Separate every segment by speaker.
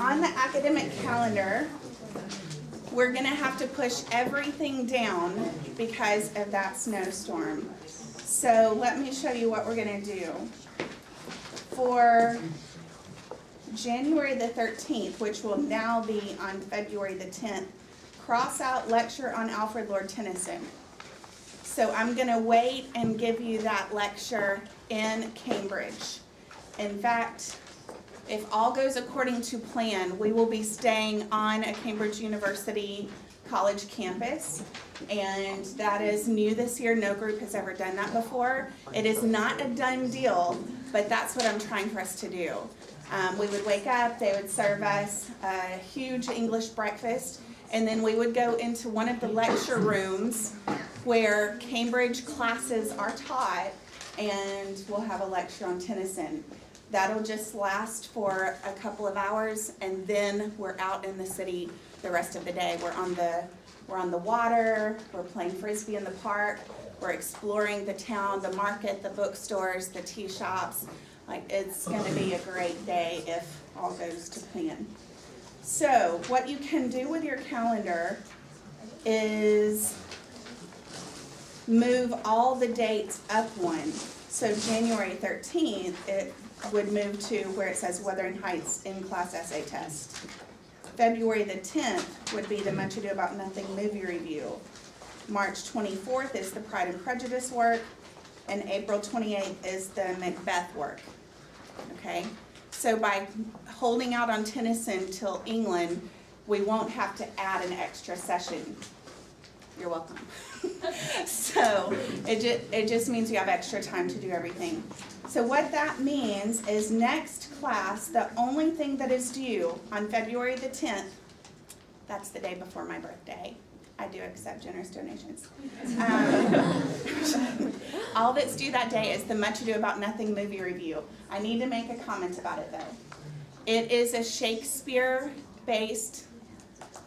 Speaker 1: on the academic calendar, we're going to have to push everything down because of that snowstorm. So let me show you what we're going to do. For January the 13th, which will now be on February the 10th, cross out lecture on Alfred Lord Tennyson. So I'm going to wait and give you that lecture in Cambridge. In fact, if all goes according to plan, we will be staying on a Cambridge University college campus, and that is new this year. No group has ever done that before. It is not a done deal, but that's what I'm trying for us to do. We would wake up, they would serve us a huge English breakfast, and then we would go into one of the lecture rooms where Cambridge classes are taught, and we'll have a lecture on Tennyson. That'll just last for a couple of hours, and then we're out in the city the rest of the day. We're on the water, we're playing Frisbee in the park, we're exploring the town, the market, the bookstores, the tea shops. Like, it's gonna be a great day if all goes to plan. So what you can do with your calendar is move all the dates up one. So January 13th, it would move to where it says Wuthering Heights in-class essay test. February the 10th would be the Much Ado About Nothing movie review. March 24th is the Pride and Prejudice work, and April 28th is the Macbeth work. Okay? So by holding out on Tennyson till England, we won't have to add an extra session. You're welcome. So it just means you have extra time to do everything. So what that means is next class, the only thing that is due on February the 10th, that's the day before my birthday. I do accept generous donations. All that's due that day is the Much Ado About Nothing movie review. I need to make a comment about it though. It is a Shakespeare-based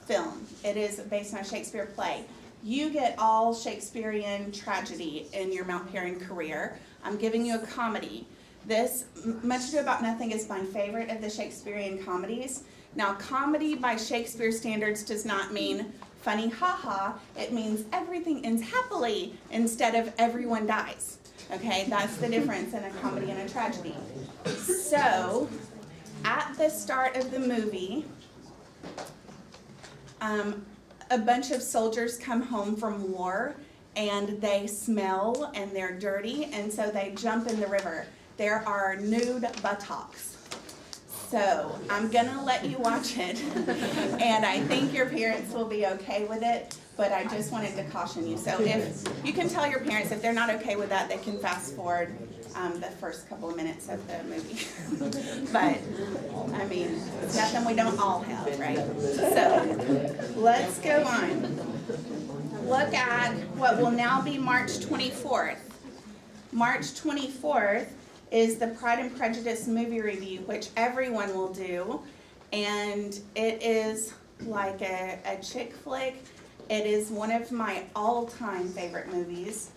Speaker 1: film. It is based on a Shakespeare play. You get all Shakespearean tragedy in your Mount Perrin career. I'm giving you a comedy. This Much Ado About Nothing is my favorite of the Shakespearean comedies. Now, comedy by Shakespeare standards does not mean funny haha. It means everything ends happily instead of everyone dies. Okay, that's the difference in a comedy and a tragedy. So, at the start of the movie, a bunch of soldiers come home from war, and they smell and they're dirty, and so they jump in the river. There are nude buttocks. So I'm gonna let you watch it, and I think your parents will be okay with it, but I just wanted to caution you. So if you can tell your parents, if they're not okay with that, they can fast forward the first couple of minutes of the movie. But, I mean, it's nothing we don't all have, right? So, let's go on. Look at what will now be March 24th. March 24th is the Pride and Prejudice movie review, which everyone will do. And it is like a chick flick. It is one of my all-time favorite movies.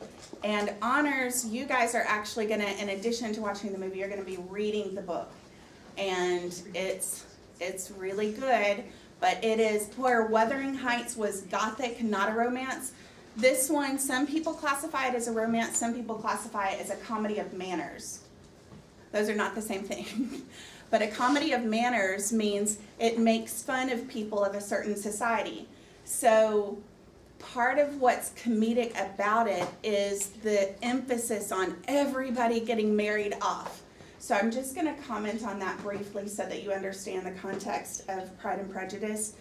Speaker 1: And honors, you guys are actually gonna, in addition to watching the movie, you're gonna be reading the book. And it's really good, but it is where Wuthering Heights was gothic, not a romance. This one, some people classify it as a romance, some people classify it as a comedy of manners. Those are not the same thing. But a comedy of manners means it makes fun of people of a certain society. So part of what's comedic about it is the emphasis on everybody getting married off. So I'm just going to comment on that briefly so that you understand the context of Pride and Prejudice.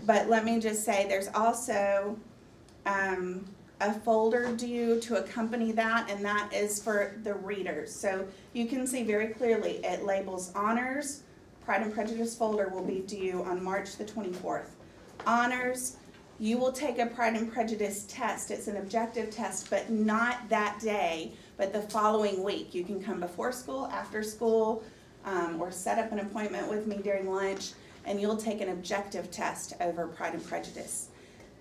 Speaker 1: But let me just say there's also a folder due to accompany that, and that is for the readers. So you can see very clearly it labels honors. Pride and Prejudice folder will be due on March the 24th. Honors, you will take a Pride and Prejudice test. It's an objective test, but not that day, but the following week. You can come before school, after school, or set up an appointment with me during lunch, and you'll take an objective test over Pride and Prejudice.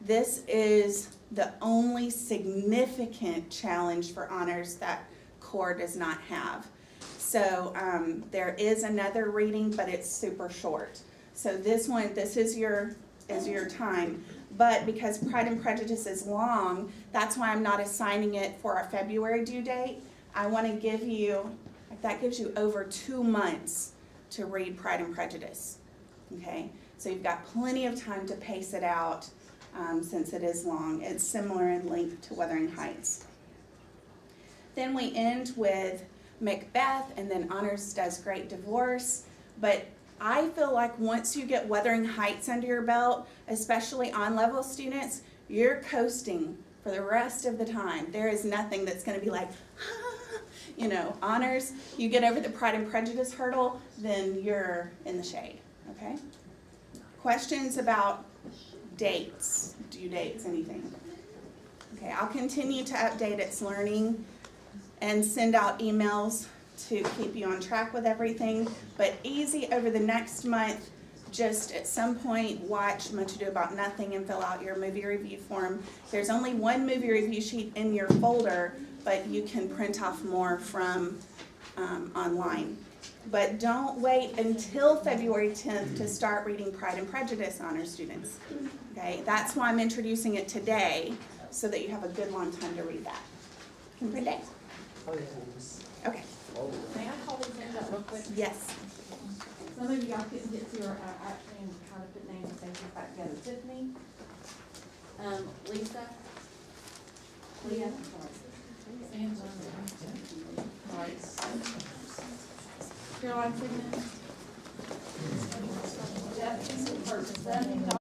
Speaker 1: This is the only significant challenge for honors that core does not have. So there is another reading, but it's super short. So this is your time. But because Pride and Prejudice is long, that's why I'm not assigning it for our February due date. I want to give you, that gives you over 2 months to read Pride and Prejudice. Okay, so you've got plenty of time to pace it out since it is long. It's similar in length to Wuthering Heights. Then we end with Macbeth, and then Honors does Great Divorce. But I feel like once you get Wuthering Heights under your belt, especially on-level students, you're coasting for the rest of the time. There is nothing that's going to be like, you know, Honors, you get over the Pride and Prejudice hurdle, then you're in the shade, okay? Questions about dates, due dates, anything? Okay, I'll continue to update It's Learning and send out emails to keep you on track with everything, but easy over the next month. Just at some point watch Much Ado About Nothing and fill out your movie review form. There's only one movie review sheet in your folder, but you can print off more from online. But don't wait until February 10th to start reading Pride and Prejudice, honor students. Okay, that's why I'm introducing it today, so that you have a good long time to read that. Good day. Okay.
Speaker 2: May I call these names up real quick?
Speaker 1: Yes.
Speaker 2: Some of you guys couldn't get to her, actually, and trying to put names and things back together. Tiffany, Lisa, Leah, Caroline Sigmund, Jeff,